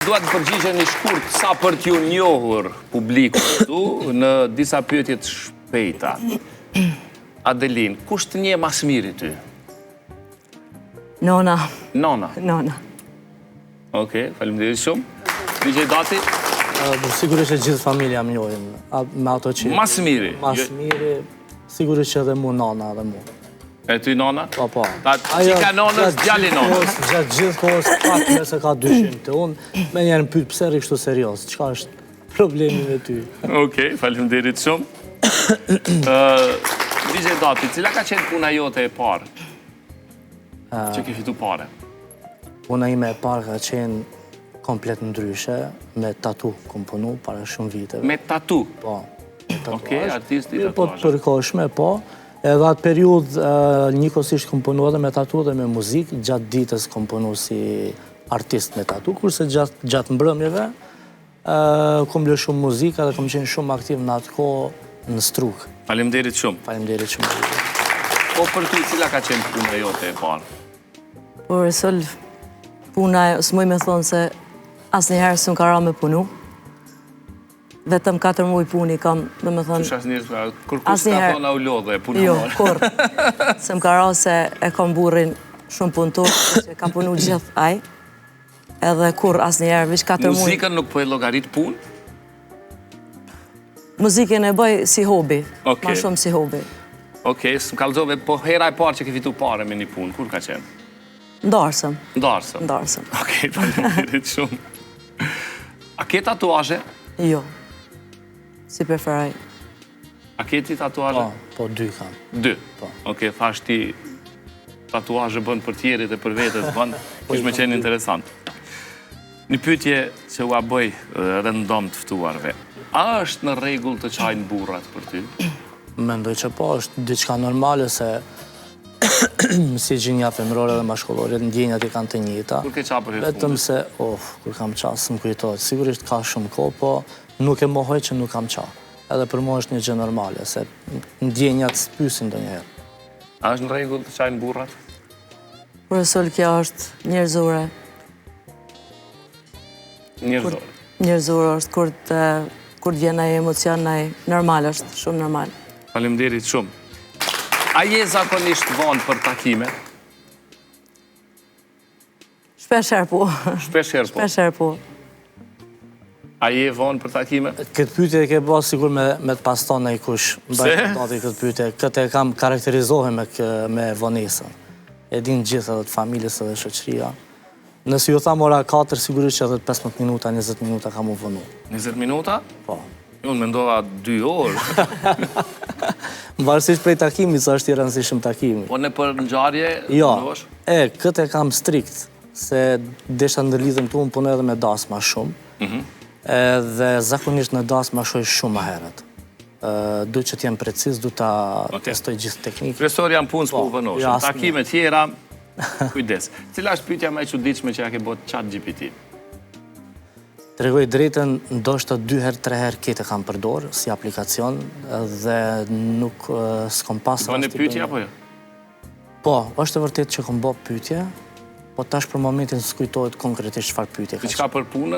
Dua të përgjigjeni shkurt sa për t'ju njohur publiku këtu në disa pyetje të shpejta. Adelin, kush të nje mas miri ty? Nona. Nona. Nona. Okej, faleminderit shumë. DJ Dati? Sigurisht që gjithë familja më njohin me ato që... Mas miri? Mas miri, sigurisht që edhe mu nona dhe mu. E ty nona? Po. Qika nonës, djali nonës. Gjatë gjithë kohës, pak nëse ka dyshim të unë, me njerën pytë pse rri kështu serios, qka është problemi me ty? Okej, faleminderit shumë. DJ Dati, cila ka qenë puna jote e parë? Që ke fitu pare? Puna ime e parë ka qenë komplet ndryshe, me tatu kom punu para shumë viteve. Me tatu? Po, me tatuash. Okej, artisti tatuash. Po të përkohshme, po. Edhe atë periud njëkohësisht kom punu edhe me tatu dhe me muzikë, gjatë ditës kom punu si artist me tatu, kurse gjatë mbrëmjeve kom lë shumë muzika dhe kom qenë shumë aktiv në atë kohë në Struk. Faleminderit shumë. Faleminderit shumë. Po për ty, cila ka qenë puna jote e parë? Por Resol, puna, s'muj me thonë se asnjëherë s'm ka ra me punu. Vetëm 4 muaj puni kam, dhe me thonë... Kush asnjëherë, kur kush ka thonë au lodhe, puna Jo, morë. kur. Se m'ka ra se e kam burrin shumë punëtor, që ka punu gjithë aj. Edhe kur asnjëherë, vish 4 muaj... Muzikën nuk po e llogarit punë? Muzikën e bëj si hobi. Okej. Ma shumë si hobi. Okej, s'm kallëzove, po hera e parë që ke fitu pare me një punë, kur ka qenë? Ndarësëm. Ndarësëm. Ndarësëm. Okej, faleminderit shumë. A ke tatuazhe? Jo. Si preferaj. A ke ti tatuazhe? Po 2 kam. 2? Po. Okej, thash ti tatuazhe bën për tjerit e për vetës bën, kish me qenë interesant. Një pyetje që ua bëj rëndom të ftuarve. A është në rregull të çajnë burrat për ty? Mendoj që po, është diçka normale se si gjinja femërore dhe mashkullore, ndjenjat i kanë të njëjta. Kur ke qa për herë Vetëm se, kur kam qa, s'm kujtohet. Sigurisht ka shumë kohë, po nuk e mohoj që nuk kam qa. Edhe për mua është një gjë normale, se ndjenjat s'pyesin ndonjëherë. A është në rregull të çajnë burrat? Por Resol, kjo është njerëzore. Njerëzore. Njerëzore është kur vjen ai emocion, ai normal është, shumë normal. Faleminderit shumë. A je zakonisht vonë për takime? Shpesh herë po. Shpesh herë po. Shpesh herë po. A je vonë për takime? Këtë pyetje e ke bërë sigur me të pas tonë e kush. Pse? Këtë pyetje. Këtë e kam karakterizohen me vonesën. E din gjithë edhe të familjes edhe shoqëria. Nëse ju tham ora 4, sigurisht që edhe 15 minuta, 20 minuta kam u vënu. 20 minuta? Po. Unë mendova 2 orë. Varësisht prej takimit, sa është i rëndësishëm takimi. Po në për ngjarje? Jo, ndosh? këtë e kam strikt, se desha ndërlidhem të unë punë edhe me dasma shumë, dhe zakonisht në dasma shoj shumë ma herët. Du që t'jem precis, du ta testoj gjithë teknikë. Profesor janë punë s'po u vënosh. jo, Në takime tjera, kujdes. Cila është pyetja më e çuditshme që ja ke bërë ChatGPT? Tregoj drejtën, ndoshta 2 herë, 3 herë kete kam përdor si aplikacion dhe nuk s'kom pas... Bënë pyetje apo jo? Po, është e vërtet që kom bë pyetje, po tash për momentin s'kujtohet konkretisht çfarë pyetje ka. Diçka për punën?